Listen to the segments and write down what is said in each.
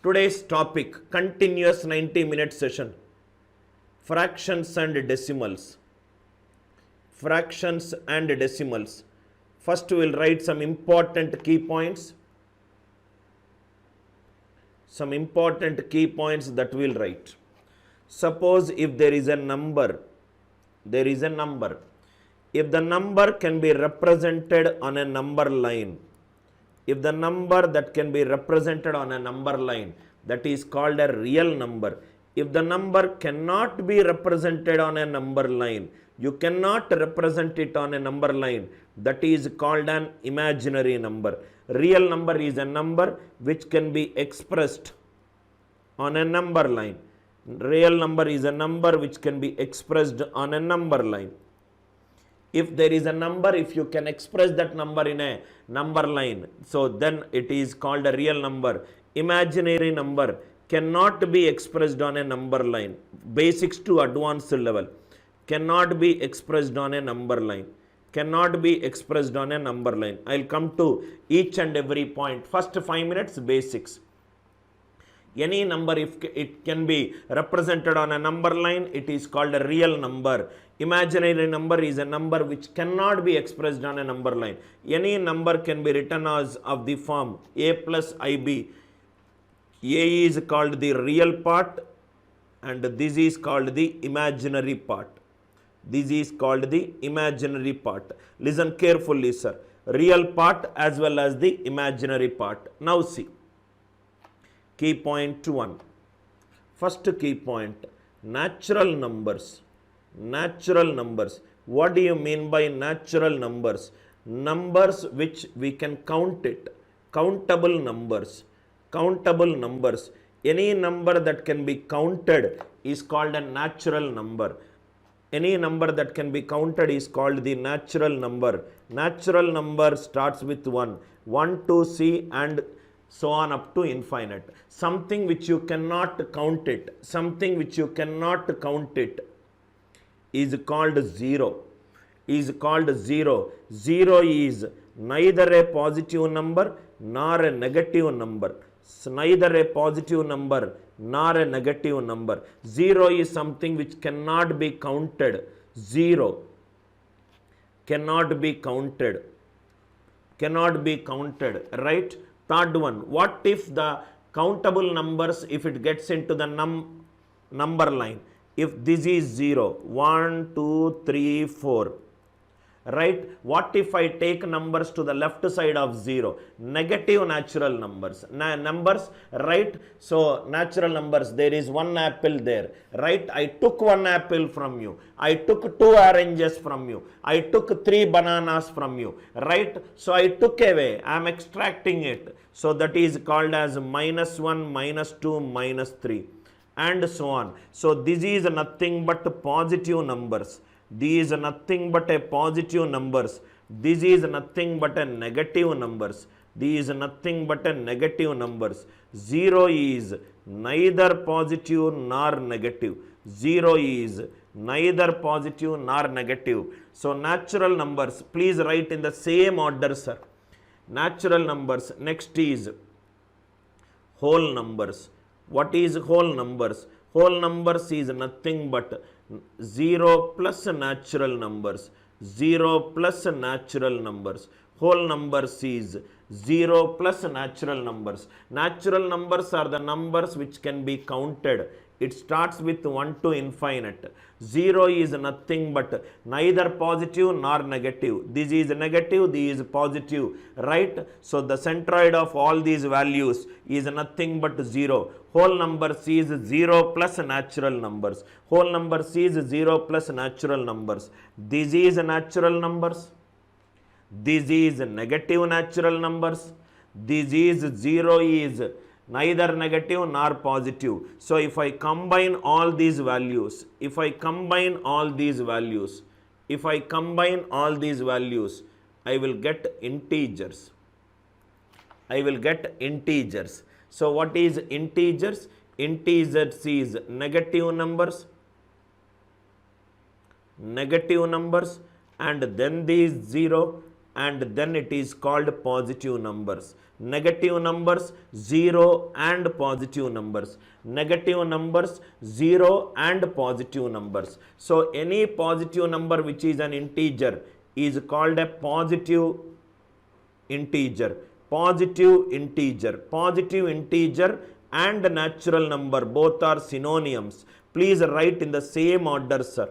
Today's topic, continuous 90-minute session, fractions and decimals. Fractions and decimals. First we will write some important key points. Some important key points that we will write. Suppose if there is a number, if the number can be represented on a number line, if the number that can be represented on a number line, that is called a real number. If the number cannot be represented on a number line, you cannot represent it on a number line, that is called an imaginary number. Real number is a number which can be expressed on a number line. Real number is a number which can be expressed on a number line. If there is a number, if you can express that number in a number line, so then it is called a real number. Imaginary number cannot be expressed on a number line. Basics to advanced level cannot be expressed on a number line. Cannot be expressed on a number line. I'll come to each and every point. First 5 minutes basics. Any number, if it can be represented on a number line, it is called a real number. Imaginary number is a number which cannot be expressed on a number line. Any number can be written as of the form a plus ib. A is called the real part and this is called the imaginary part. This is called the imaginary part. Listen carefully, sir. Real part as well as the imaginary part. Now see. Key point 1. First key point, natural numbers. Natural numbers. What do you mean by natural numbers? Numbers which we can count it. Countable numbers. Countable numbers. Any number that can be counted is called a natural number. Any number that can be counted is called the natural number. Natural number starts with 1. 1 to c and so on up to infinite. Something which you cannot count it, something which you cannot count it is called 0. Is called 0. 0 is neither a positive number nor a negative number. Neither a positive number nor a negative number. 0 is something which cannot be counted. 0 cannot be counted. Cannot be counted, right? Third one, what if the countable numbers, if it gets into the number line, if this is 0, 1, 2, 3, 4, right? What if I take numbers to the left side of 0? Negative natural numbers. Numbers, right? So, natural numbers, there is 1 apple there, right? I took 1 apple from you. I took 2 oranges from you. I took 3 bananas from you, right? So, I took away. I am extracting it. So, that is called as -1, -2, -3 and so on. So, this is nothing but positive numbers. These are nothing but a positive numbers. This is nothing but a negative numbers. These are nothing but a negative numbers. 0 is neither positive nor negative. 0 is neither positive nor negative. So natural numbers, please write in the same order, sir. Natural numbers. Next is whole numbers. What is whole numbers? Whole numbers is nothing but 0 plus natural numbers. 0 plus natural numbers. Whole numbers is 0 plus natural numbers. Natural numbers are the numbers which can be counted. It starts with 1 to infinite. 0 is nothing but neither positive nor negative. This is negative, this is positive, right? So the centroid of all these values is nothing but 0. Whole numbers is 0 plus natural numbers. Whole numbers is 0 plus natural numbers. This is natural numbers. This is negative natural numbers. This is 0 is neither negative nor positive. So if I combine all these values, if I combine all these values, I will get integers. I will get integers. So what is integers? Integers is negative numbers, and then these 0, and then it is called positive numbers. Negative numbers, 0 and positive numbers. Negative numbers, 0 and positive numbers. So any positive number which is an integer is called a positive integer. Positive integer. Positive integer and natural number both are synonyms. Please write in the same order, sir.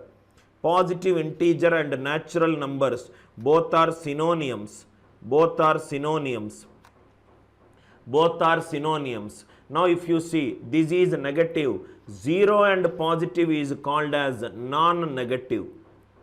Positive integer and natural numbers both are synonyms. Both are synonyms. Both are synonyms. Now if you see, this is negative. 0 and positive is called as non-negative.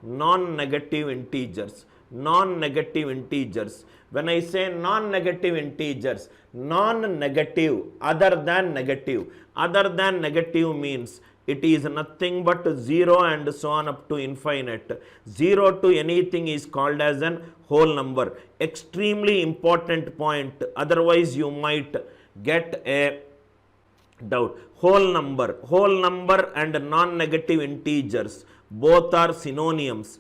Non-negative integers. Non-negative integers. When I say non-negative integers, non-negative, other than negative. Other than negative means it is nothing but 0 and so on up to infinite. 0 to anything is called as an whole number. Extremely important point, otherwise you might get a doubt. Whole number and non-negative integers both are synonyms.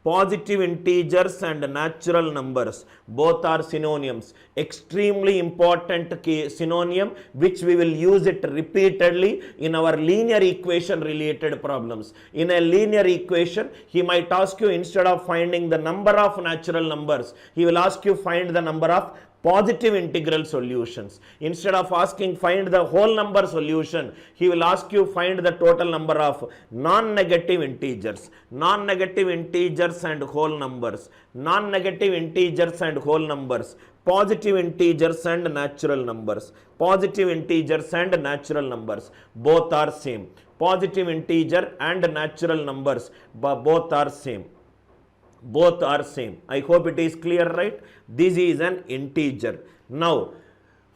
Positive integers and natural numbers both are synonyms. Extremely important synonym which we will use it repeatedly in our linear equation related problems. In a linear equation, he might ask you, instead of finding the number of natural numbers, he will ask you find the number of positive integral solutions. Instead of asking find the whole number solution, he will ask you find the total number of non-negative integers. Non-negative integers and whole numbers. Non-negative integers and whole numbers. Positive integers and natural numbers. Positive integers and natural numbers both are same. Positive integer and natural numbers both are same. Both are same. I hope it is clear, right? This is an integer. Now,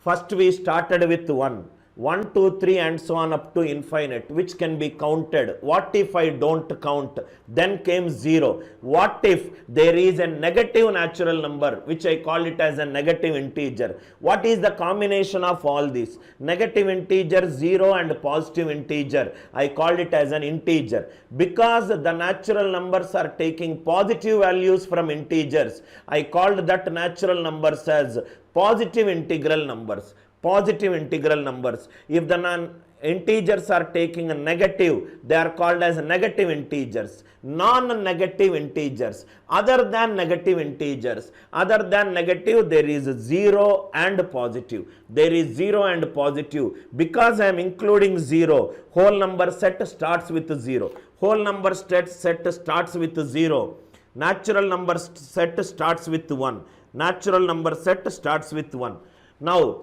first we started with 1. 1, 2, 3 and so on up to infinite, which can be counted. What if I don't count? Then came 0. What if there is a negative natural number, which I call it as a negative integer? What is the combination of all these? Negative integer, 0 and positive integer. I called it as an integer. Because the natural numbers are taking positive values from integers, I called that natural numbers as positive integral numbers. Positive integral numbers. If the integers are taking a negative, they are called as negative integers. Non-negative integers, other than negative integers, other than negative, there is 0 and positive. There is 0 and positive. Because I am including 0, whole number set starts with 0. Whole number set starts with 0. Natural number set starts with 1. Natural number set starts with 1. Now,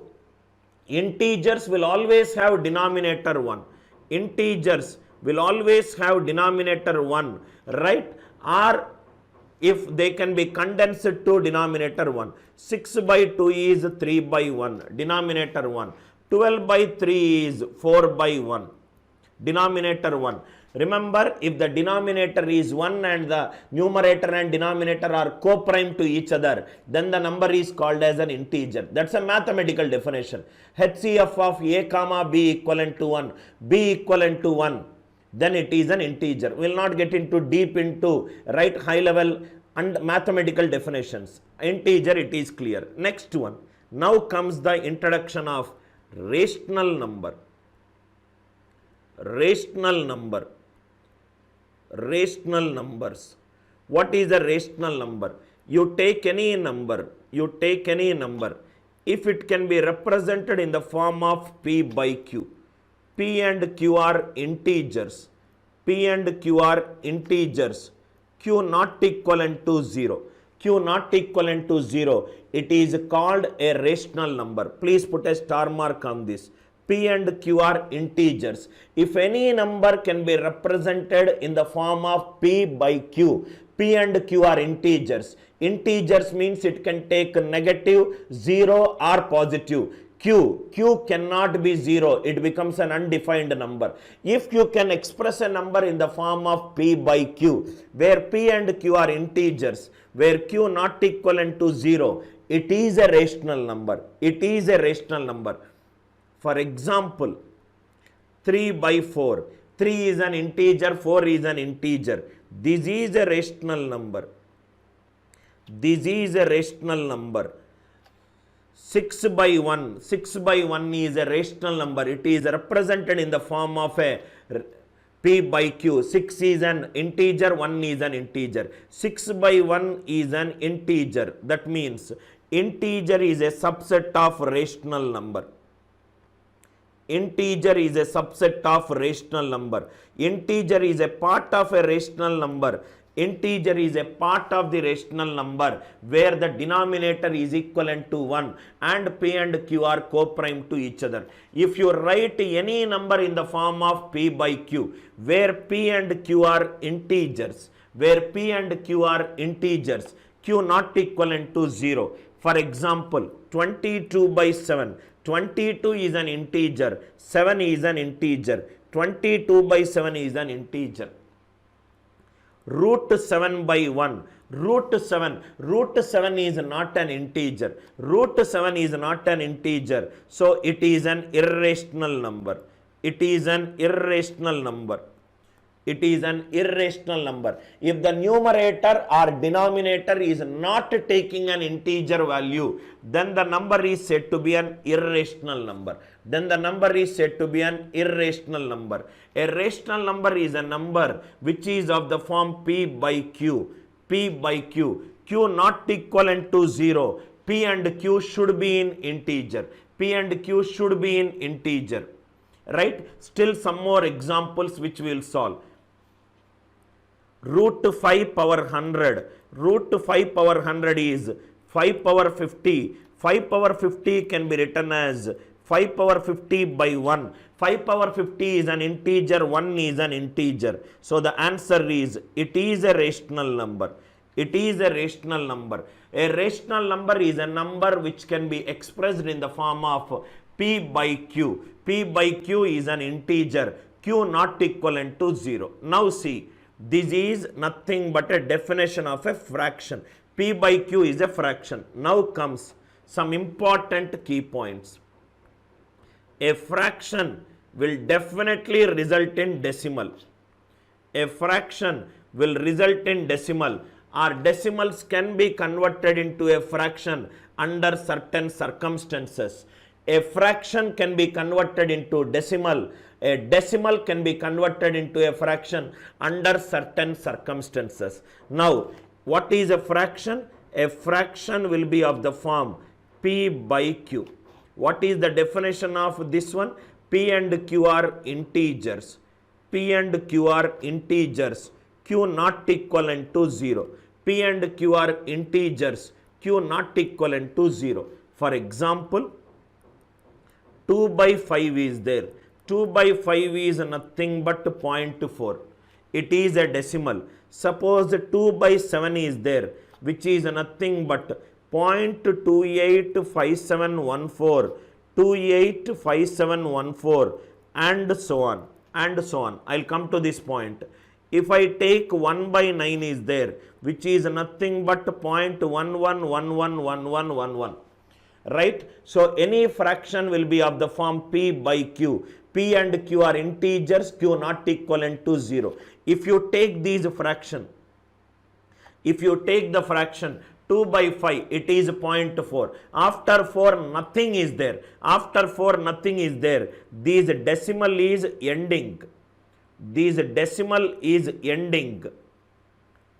integers will always have denominator 1. Integers will always have denominator 1, right? Or if they can be condensed to denominator 1. 6 by 2 is 3 by 1, denominator 1. 12 by 3 is 4 by 1, denominator 1. Remember, if the denominator is 1 and the numerator and denominator are co-prime to each other, then the number is called as an integer. That's a mathematical definition. HCF of A comma B equivalent to 1, B equivalent to 1, then it is an integer. We will not get into deep into right high level and mathematical definitions. Integer, it is clear. Next one. Now comes the introduction of rational number. Rational number. Rational numbers. What is a rational number? You take any number. You take any number. If it can be represented in the form of P by Q. P and Q are integers. P and Q are integers. Q not equivalent to 0. Q not equivalent to 0. It is called a rational number. Please put a star mark on this. P and Q are integers. If any number can be represented in the form of P by Q, P and Q are integers. Integers means it can take negative, 0 or positive. Q cannot be 0. It becomes an undefined number. If you can express a number in the form of P by Q, where P and Q are integers, where Q not equivalent to 0, it is a rational number. It is a rational number. For example, 3 by 4. 3 is an integer, 4 is an integer. This is a rational number. This is a rational number. 6 by 1. 6 by 1 is a rational number. It is represented in the form of a P by Q. 6 is an integer, 1 is an integer. 6 by 1 is an integer. That means integer is a subset of rational number. Integer is a subset of rational number. Integer is a part of a rational number. Integer is a part of the rational number where the denominator is equivalent to 1 and P and Q are co-prime to each other. If you write any number in the form of P by Q where P and Q are integers, Q not equivalent to 0. For example, 22 by 7. 22 is an integer, 7 is an integer. 22 by 7 is an integer. Root 7 by 1. Root 7 is not an integer. Root 7 is not an integer. So it is an irrational number. It is an irrational number. It is an irrational number. If the numerator or denominator is not taking an integer value, then the number is said to be an irrational number. Then the number is said to be an irrational number. A rational number is a number which is of the form P by Q. P by Q. Q not equivalent to 0. P and Q should be in integer. P and Q should be in integer. Right? Still some more examples which we will solve. Root 5 power 100. Root 5 power 100 is 5 power 50. 5 power 50 can be written as 5 power 50 by 1. 5 power 50 is an integer, 1 is an integer. So the answer is, it is a rational number. It is a rational number. A rational number is a number which can be expressed in the form of P by Q. P by Q is an integer, Q not equivalent to 0. Now see, this is nothing but a definition of a fraction. P by Q is a fraction. Now comes some important key points. A fraction will definitely result in decimal. A fraction will result in decimal, or decimals can be converted into a fraction under certain circumstances. A fraction can be converted into decimal. A decimal can be converted into a fraction under certain circumstances. Now, what is a fraction? A fraction will be of the form P by Q. What is the definition of this one? P and Q are integers. P and Q are integers. Q not equivalent to 0. P and Q are integers. Q not equivalent to 0. For example, 2 by 5 is there. 2 by 5 is nothing but 0.4. It is a decimal. Suppose 2 by 7 is there, which is nothing but 0.285714, 285714, and so on, and so on. I'll come to this point. If I take 1 by 9 is there, which is nothing but 0.11111111. Right? So any fraction will be of the form P by Q. P and Q are integers, Q not equivalent to 0. If you take these fraction, if you take the fraction 2 by 5, it is 0.4. After 4, nothing is there. After 4, nothing is there. This decimal is ending. This decimal is ending.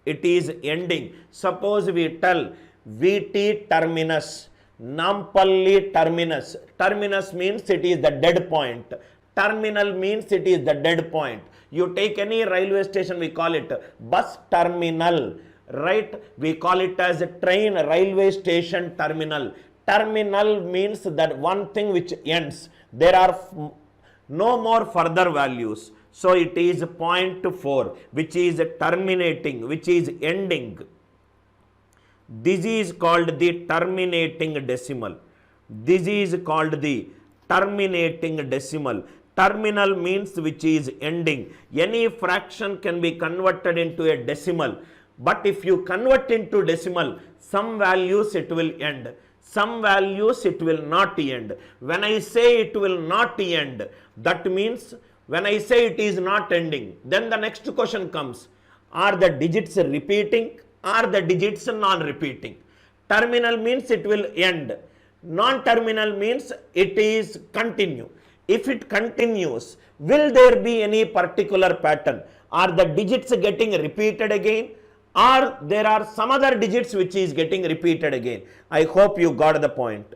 It is ending. Suppose we tell VT terminus, Nampalli terminus. Terminus means it is the dead point. Terminal means it is the dead point. You take any railway station, we call it bus terminal. Right? We call it as a train railway station terminal. Terminal means that one thing which ends. There are no more further values. So it is 0.4, which is terminating, which is ending. This is called the terminating decimal. This is called the terminating decimal. Terminal means which is ending. Any fraction can be converted into a decimal. But if you convert into decimal, some values it will end. Some values it will not end. When I say it will not end, that means when I say it is not ending, then the next question comes. Are the digits repeating? are the digits non-repeating. Terminal means it will end. Non-terminal means it is continue. If it continues, will there be any particular pattern? Are the digits getting repeated again? Or there are some other digits which is getting repeated again? I hope you got the point.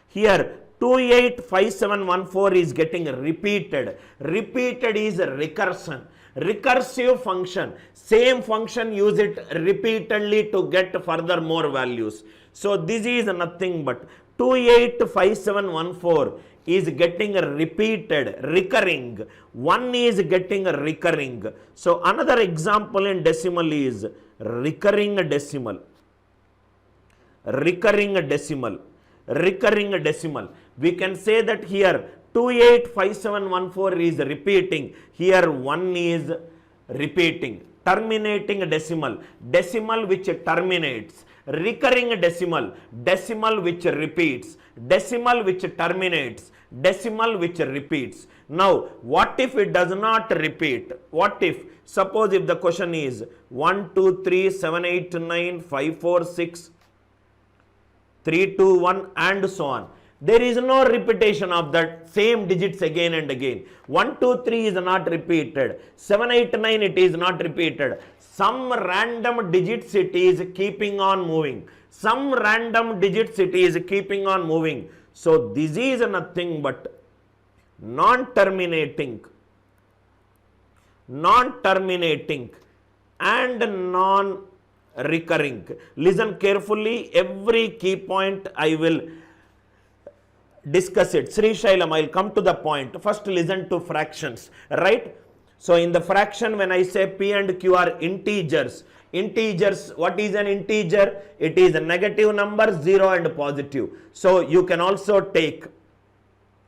Here 285714 is getting repeated. Repeated is recursion. Recursive function. Same function, use it repeatedly to get further more values. So this is nothing but 285714 is getting repeated, recurring. 1 is getting recurring. So another example in decimal is recurring decimal. Recurring decimal. Recurring decimal. We can say that here 285714 is repeating. Here 1 is repeating. Terminating decimal. Decimal which terminates. Recurring decimal. Decimal which repeats. Decimal which terminates. Decimal which repeats. Now, what if it does not repeat? What if, suppose if the question is 1, 2, 3, 7, 8, 9, 5, 4, 6, 3, 2, 1 and so on. There is no repetition of that same digits again and again. 1, 2, 3 is not repeated. 7, 8, 9 it is not repeated. Some random digits it is keeping on moving. Some random digits it is keeping on moving. So this is nothing but non-terminating and non-recurring. Listen carefully, every key point I will discuss it. Sri Shailam, I will come to the point. First listen to fractions, right? So in the fraction, when I say P and Q are integers, what is an integer? It is a negative number, 0 and positive. So you can also take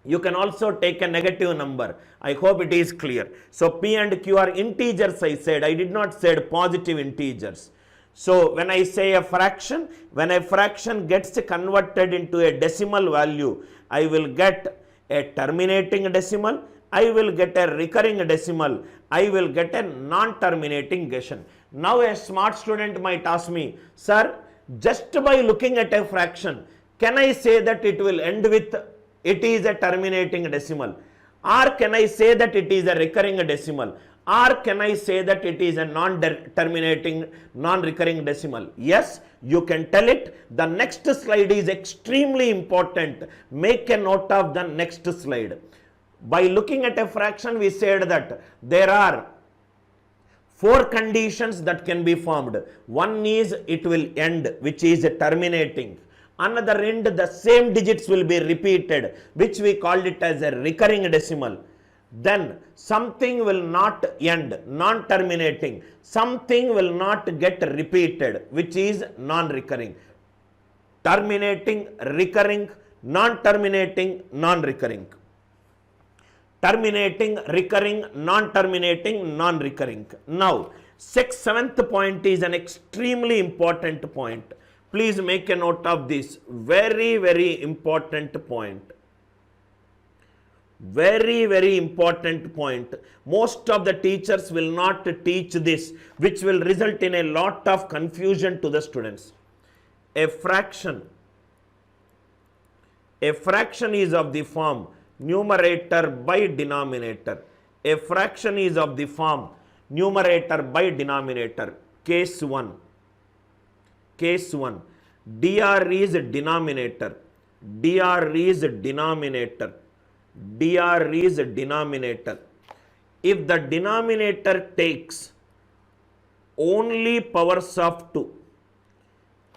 a negative number. I hope it is clear. So P and Q are integers, I said. I did not say positive integers. So when I say a fraction, when a fraction gets converted into a decimal value, I will get a terminating decimal, I will get a recurring decimal, I will get a non-terminating decimal. Now a smart student might ask me, sir, just by looking at a fraction, can I say that it will end with it is a terminating decimal? Or can I say that it is a recurring decimal? Or can I say that it is a non-terminating, non-recurring decimal? Yes, you can tell it. The next slide is extremely important. Make a note of the next slide. By looking at a fraction, we said that there are 4 conditions that can be formed. One is it will end, which is terminating. Another end, the same digits will be repeated, which we called it as a recurring decimal. Then something will not end, non-terminating. Something will not get repeated, which is non-recurring. Terminating, recurring, non-terminating, non-recurring. Terminating, recurring, non-terminating, non-recurring. Now, 7th point is an extremely important point. Please make a note of this. Very, very important point. Very, very important point. Most of the teachers will not teach this, which will result in a lot of confusion to the students. A fraction is of the form numerator by denominator. A fraction is of the form numerator by denominator. Case 1. dr is denominator. dr is denominator. dr is denominator. If the denominator takes only powers of 2,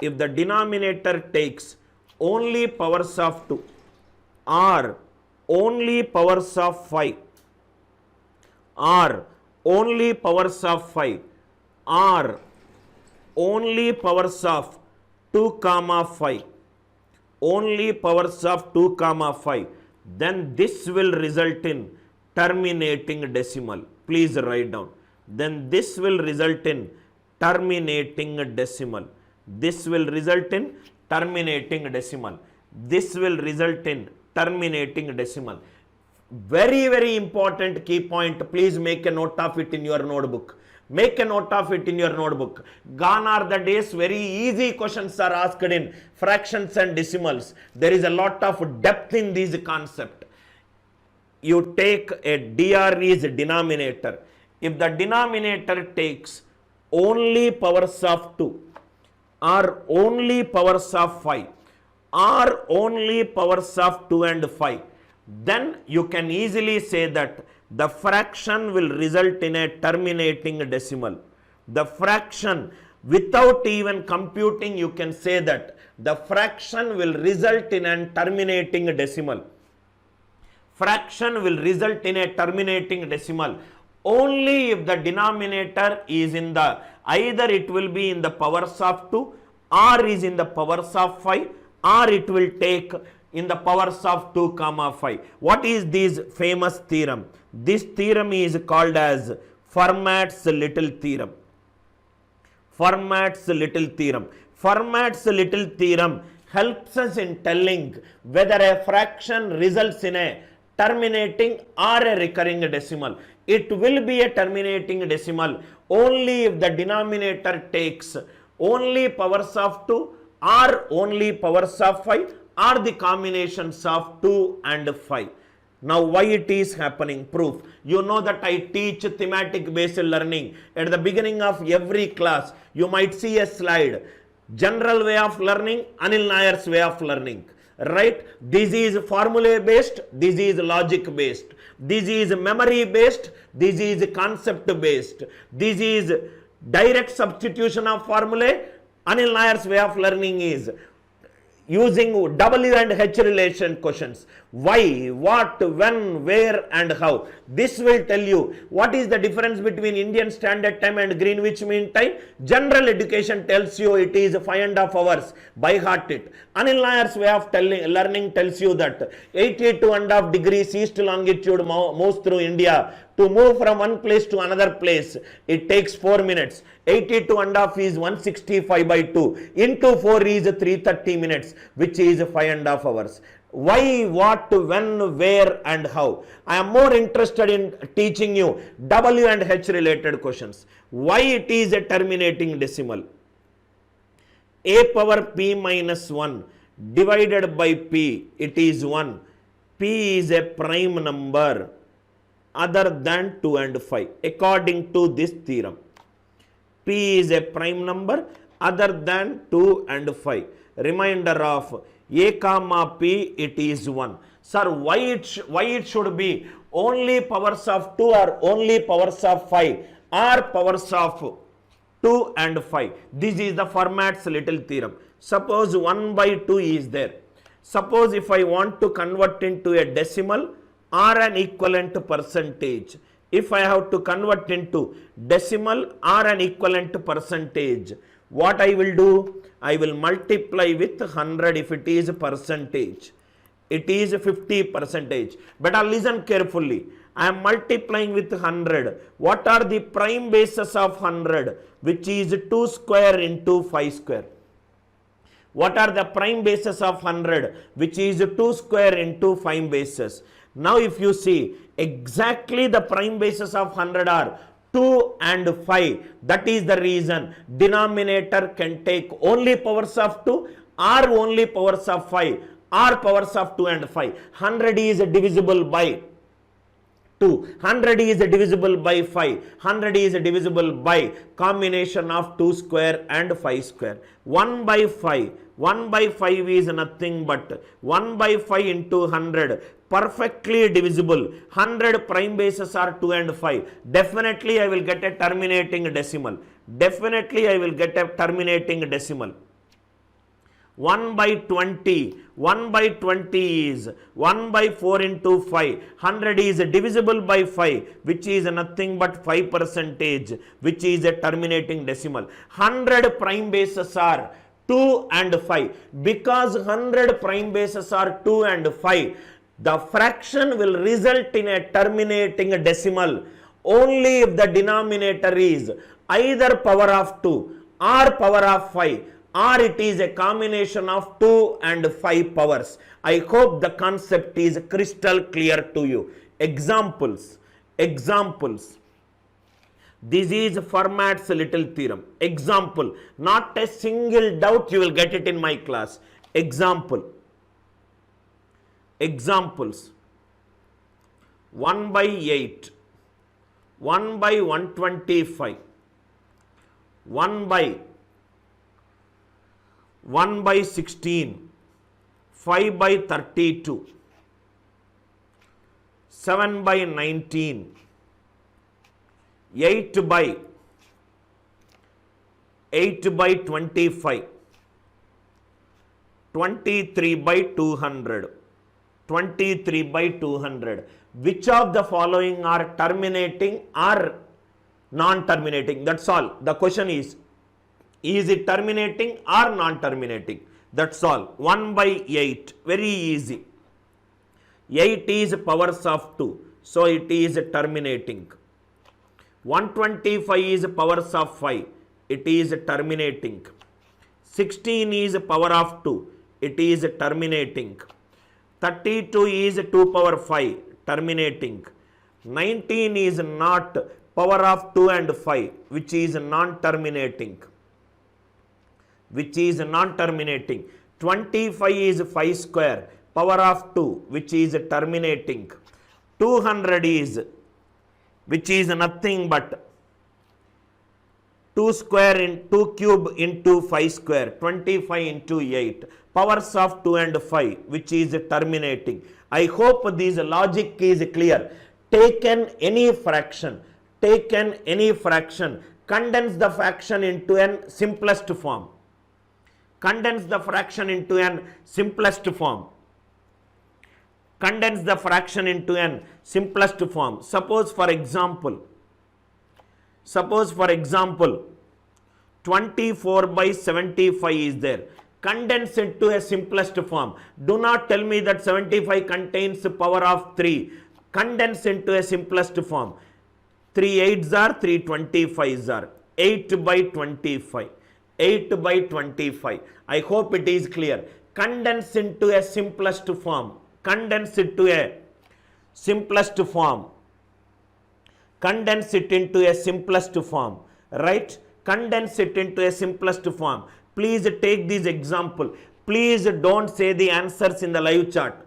if the denominator takes only powers of 2 or only powers of 5 or only powers of 5 or only powers of 2 comma 5, only powers of 2 comma 5, then this will result in terminating decimal. Please write down. Then this will result in terminating decimal. This will result in terminating decimal. This will result in terminating decimal. Very, very important key point. Please make a note of it in your notebook. Make a note of it in your notebook. Gone are the days very easy questions are asked in fractions and decimals. There is a lot of depth in these concepts. You take a dr is denominator. If the denominator takes only powers of 2 or only powers of 5 or only powers of 2 and 5, then you can easily say that the fraction will result in a terminating decimal. The fraction, without even computing, you can say that the fraction will result in a terminating decimal. Fraction will result in a terminating decimal only if the denominator is in the, either it will be in the powers of 2 or is in the powers of 5 or it will take in the powers of 2 comma 5. What is this famous theorem? This theorem is called as Fermat's little theorem. Fermat's little theorem. Fermat's little theorem helps us in telling whether a fraction results in a terminating or a recurring decimal. It will be a terminating decimal only if the denominator takes only powers of 2 or only powers of 5 or the combinations of 2 and 5. Now why it is happening? Proof. You know that I teach thematic based learning. At the beginning of every class, you might see a slide. General way of learning, ANIL NAIR's way of learning. Right? This is formula based, this is logic based. This is memory based, this is concept based. This is direct substitution of formulae. ANIL NAIR's way of learning is using W and H relation questions. Why, what, when, where and how. This will tell you what is the difference between Indian Standard Time and Greenwich Mean Time. General education tells you it is 5.5 hours. By heart it. ANIL NAIR's way of learning tells you that 82.5 degrees east longitude moves through India. To move from one place to another place, it takes 4 minutes. 82.5 is 165 by 2. Into 4 is 330 minutes, which is 5.5 hours. Why, what, when, where and how. I am more interested in teaching you W and H related questions. Why it is a terminating decimal? A power p minus 1 divided by p, it is 1. P is a prime number other than 2 and 5 according to this theorem. P is a prime number other than 2 and 5. Reminder of A comma P, it is 1. Sir, why it should be only powers of 2 or only powers of 5 or powers of 2 and 5? This is the Fermat's little theorem. Suppose 1 by 2 is there. Suppose if I want to convert into a decimal or an equivalent percentage, if I have to convert into decimal or an equivalent percentage, what I will do? I will multiply with 100 if it is percentage. It is 50%. But listen carefully. I am multiplying with 100. What are the prime bases of 100? Which is 2 square into 5 square. What are the prime bases of 100? Which is 2 square into 5 bases. Now if you see, exactly the prime bases of 100 are 2 and 5. That is the reason denominator can take only powers of 2 or only powers of 5 or powers of 2 and 5. 100 is divisible by 2. 100 is divisible by 5. 100 is divisible by combination of 2 square and 5 square. 1 by 5. 1 by 5 is nothing but 1 by 5 into 100. Perfectly divisible. 100 prime bases are 2 and 5. Definitely I will get a terminating decimal. Definitely I will get a terminating decimal. 1 by 20. 1 by 20 is 1 by 4 into 5. 100 is divisible by 5, which is nothing but 5%, which is a terminating decimal. 100 prime bases are 2 and 5. Because 100 prime bases are 2 and 5, the fraction will result in a terminating decimal only if the denominator is either power of 2 or power of 5 or it is a combination of 2 and 5 powers. I hope the concept is crystal clear to you. Examples. This is Fermat's little theorem. Example. Not a single doubt, you will get it in my class. Examples. 1 by 8, 1 by 125, 1 by 16, 5 by 32, 7 by 19, 8 by 25, 23 by 200, 23 by 200. Which of the following are terminating or non-terminating? That's all. The question is it terminating or non-terminating? That's all. 1 by 8. Very easy. 8 is powers of 2. So it is terminating. 125 is powers of 5. It is terminating. 16 is power of 2. It is terminating. 32 is 2 power 5. Terminating. 19 is not power of 2 and 5, which is non-terminating. 25 is 5 square, power of 2, which is terminating. 200 is, which is nothing but 2 square in 2 cube into 5 square, 25 into 8, powers of 2 and 5, which is terminating. I hope this logic is clear. Taken any fraction, condense the fraction into an simplest form. Suppose for example, 24 by 75 is there. Condense it to a simplest form. Do not tell me that 75 contains power of 3. Condense into a simplest form. 3 8s are, 3 25s are. 8 by 25. 8 by 25. I hope it is clear. Condense into a simplest form. Condense it into a simplest form. Right? Condense it into a simplest form. Please take this example. Please don't say the answers in the live chat.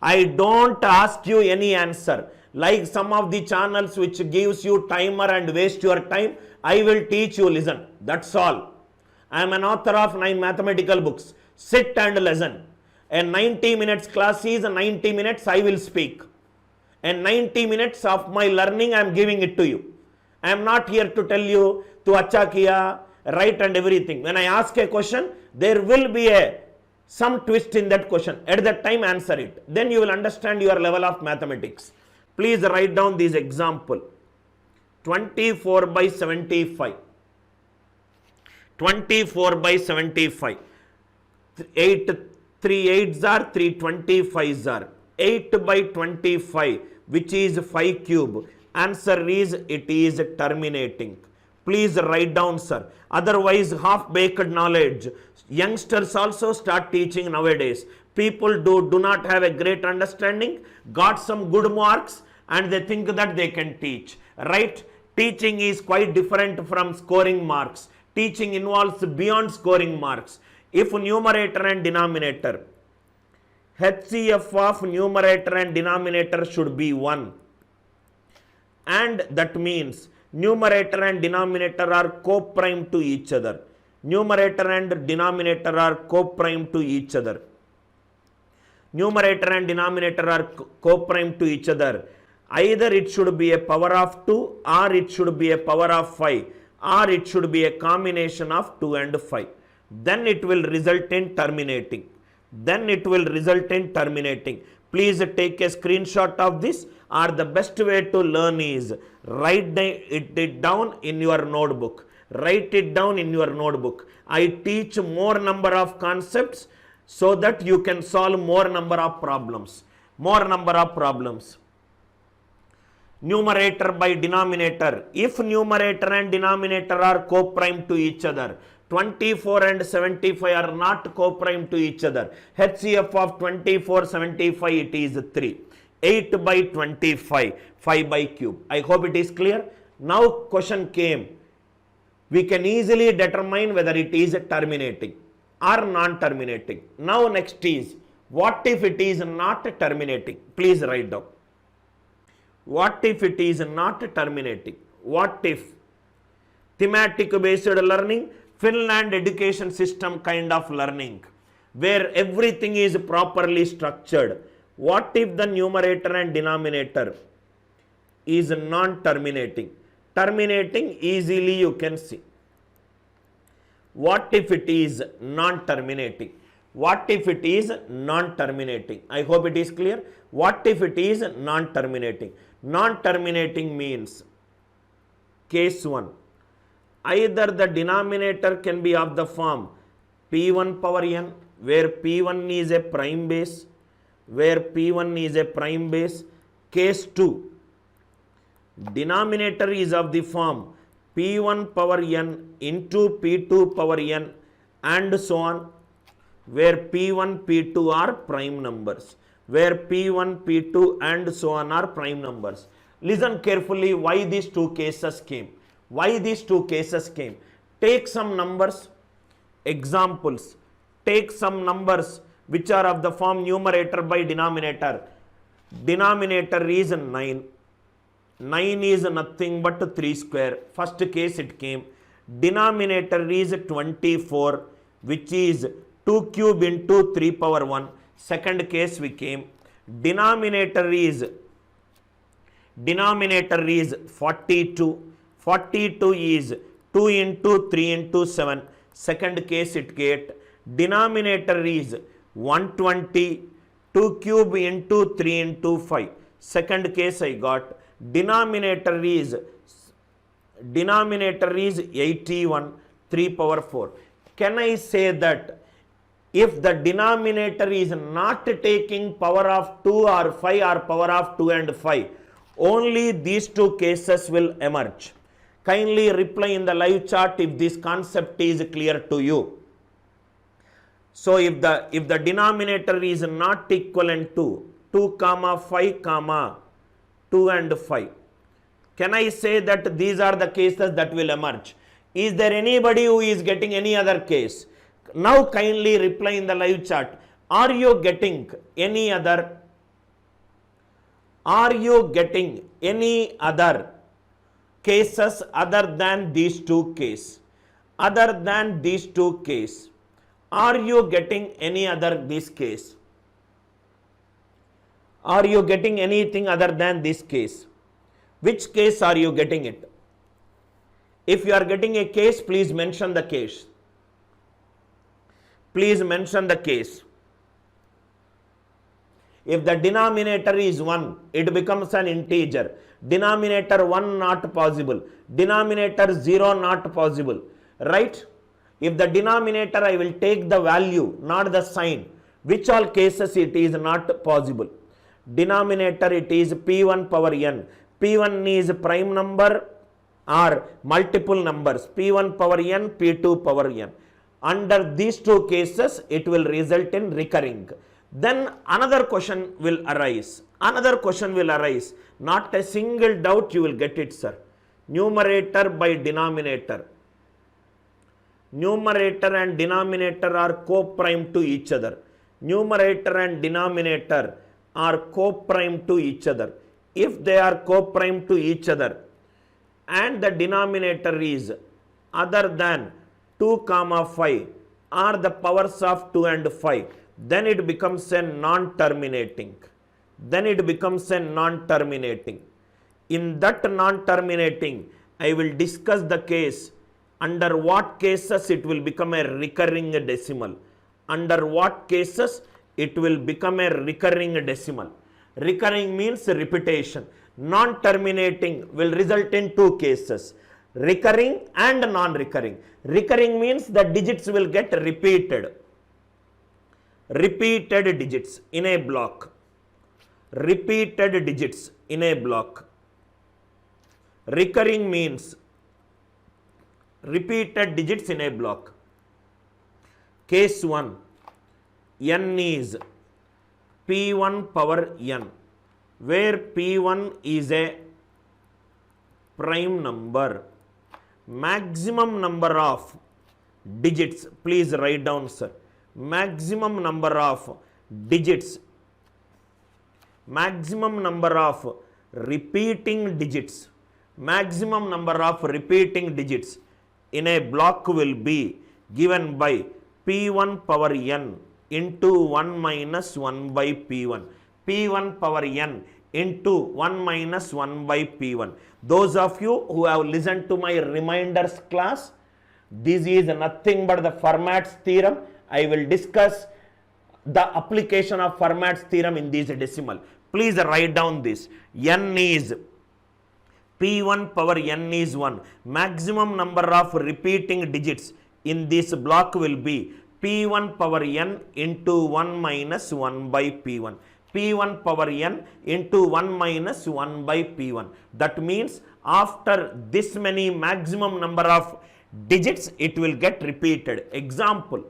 I don't ask you any answer. Like some of the channels which gives you timer and waste your time, I will teach you, listen. That's all. I am an author of 9 mathematical books. Sit and listen. A 90 minutes class is 90 minutes I will speak. And 90 minutes of my learning I am giving it to you. I am not here to tell you to acha kiya, right and everything. When I ask a question, there will be some twist in that question. At that time answer it. Then you will understand your level of mathematics. Please write down this example. 24 by 75. 24 by 75. 8 3 8s are, 3 25s are. 8 by 25, which is 5 cube. Answer is, it is terminating. Please write down, sir. Otherwise, half-baked knowledge. Youngsters also start teaching nowadays. People do not have a great understanding, got some good marks, and they think that they can teach. Right? Teaching is quite different from scoring marks. Teaching involves beyond scoring marks. If numerator and denominator, HCF of numerator and denominator should be 1. And that means numerator and denominator are co-prime to each other. Numerator and denominator are co-prime to each other. Numerator and denominator are co-prime to each other. Either it should be a power of 2 or it should be a power of 5 or it should be a combination of 2 and 5. Then it will result in terminating. Please take a screenshot of this, or the best way to learn is write it down in your notebook. I teach more number of concepts so that you can solve more number of problems. Numerator by denominator. If numerator and denominator are co-prime to each other, 24 and 75 are not co-prime to each other. HCF of 24, 75, it is 3. 8 by 25, 5 by cube. I hope it is clear. Now question came. We can easily determine whether it is terminating or non-terminating. Now next is, what if it is not terminating? Please write down. What if it is not terminating? What if? Thematic based learning, Finland education system kind of learning, where everything is properly structured. What if the numerator and denominator is non-terminating? Terminating easily you can see. What if it is non-terminating? What if it is non-terminating? I hope it is clear. What if it is non-terminating? Non-terminating means, case 1, either the denominator can be of the form p1 power n, where p1 is a prime base, Case 2, denominator is of the form p1 power n into p2 power n and so on, where p1, p2 are prime numbers, where p1, p2 and so on are prime numbers. Listen carefully why these two cases came. Take some numbers, examples. Take some numbers which are of the form numerator by denominator. Denominator is 9. 9 is nothing but 3 square. First case it came. Denominator is 24, which is 2 cube into 3 power 1. Second case we came. Denominator is 42. 42 is 2 into 3 into 7. Second case it get. Denominator is 120, 2 cube into 3 into 5. Second case I got. Denominator is 81, 3 power 4. Can I say that if the denominator is not taking power of 2 or 5 or power of 2 and 5, only these two cases will emerge? Kindly reply in the live chat if this concept is clear to you. So if the denominator is not equivalent to 2, 5, 2 and 5, can I say that these are the cases that will emerge? Is there anybody who is getting any other case? Now kindly reply in the live chat. Are you getting any other? Are you getting any other cases other than these two cases? Other than these two cases, are you getting any other this case? Are you getting anything other than this case? Which case are you getting it? If you are getting a case, please mention the case. Please mention the case. If the denominator is 1, it becomes an integer. Denominator 1 not possible. Denominator 0 not possible. Right? If the denominator, I will take the value, not the sign. Which all cases it is not possible? Denominator, it is p1 power n. p1 is prime number or multiple numbers. p1 power n, p2 power n. Under these two cases, it will result in recurring. Then another question will arise. Not a single doubt you will get it, sir. Numerator by denominator. Numerator and denominator are co-prime to each other. Numerator and denominator are co-prime to each other. If they are co-prime to each other and the denominator is other than 2, 5 are the powers of 2 and 5, then it becomes a non-terminating. In that non-terminating, I will discuss the case. Under what cases it will become a recurring decimal? Under what cases it will become a recurring decimal? Recurring means repetition. Non-terminating will result in two cases, recurring and non-recurring. Recurring means the digits will get repeated. Repeated digits in a block. Repeated digits in a block. Recurring means repeated digits in a block. Case 1, n is p1 power n, where p1 is a prime number. Maximum number of digits, please write down, sir. Maximum number of digits, maximum number of repeating digits, maximum number of repeating digits in a block will be given by p1 power n into 1 minus 1 by p1. p1 power n into 1 minus 1 by p1. Those of you who have listened to my reminders class, this is nothing but the Fermat's theorem. I will discuss the application of Fermat's theorem in this decimal. Please write down this. N is p1 power n is 1. Maximum number of repeating digits in this block will be p1 power n into 1 minus 1 by p1. p1 power n into 1 minus 1 by p1. That means after this many maximum number of digits, it will get repeated. Example,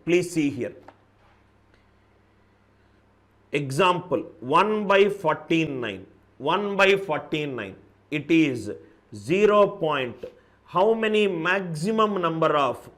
please see here. Example, 1 by 49. 1 by 49. It is 0 point. How many maximum number of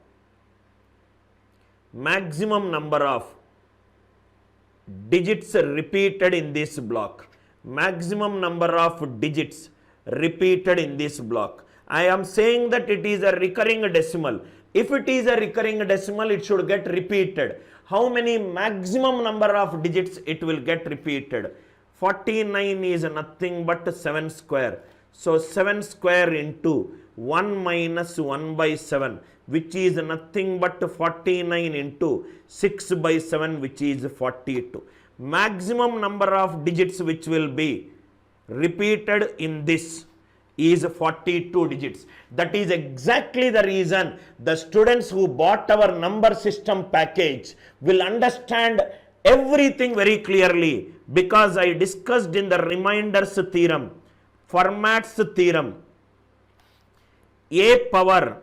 digits repeated in this block? Maximum number of digits repeated in this block. I am saying that it is a recurring decimal. If it is a recurring decimal, it should get repeated. How many maximum number of digits it will get repeated? 49 is nothing but 7 square. So 7 square into 1 minus 1 by 7, which is nothing but 49 into 6 by 7, which is 42. Maximum number of digits which will be repeated in this is 42 digits. That is exactly the reason the students who bought our number system package will understand everything very clearly, because I discussed in the reminders theorem, Fermat's theorem, a power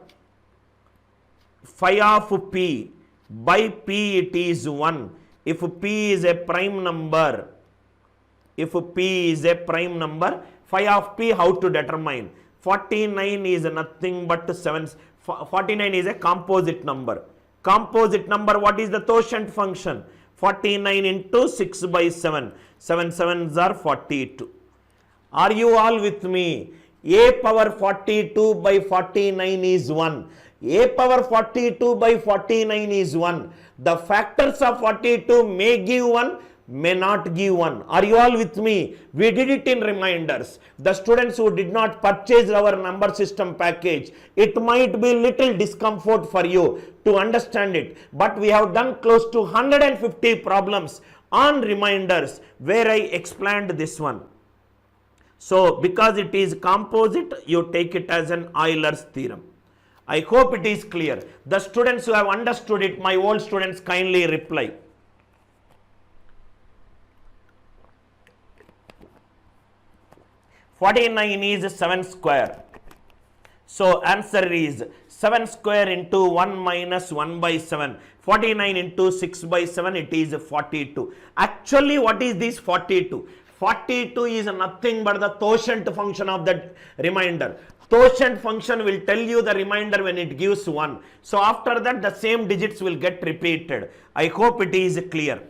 phi of p by p it is 1. If p is a prime number, phi of p how to determine? 49 is nothing but 7. 49 is a composite number. Composite number, what is the quotient function? 49 into 6 by 7. 7 sevens are 42. Are you all with me? A power 42 by 49 is 1. A power 42 by 49 is 1. The factors of 42 may give 1, may not give 1. Are you all with me? We did it in reminders. The students who did not purchase our number system package, it might be little discomfort for you to understand it. But we have done close to 150 problems on reminders where I explained this one. So because it is composite, you take it as an Euler's theorem. I hope it is clear. The students who have understood it, my old students, kindly reply. (49) is 7 square. So answer is 7 square into 1 minus 1 by 7. 49 into 6 by 7, it is 42. Actually, what is this 42? 42 is nothing but the quotient function of that remainder. Quotient function will tell you the remainder when it gives 1. So after that, the same digits will get repeated. I hope it is clear.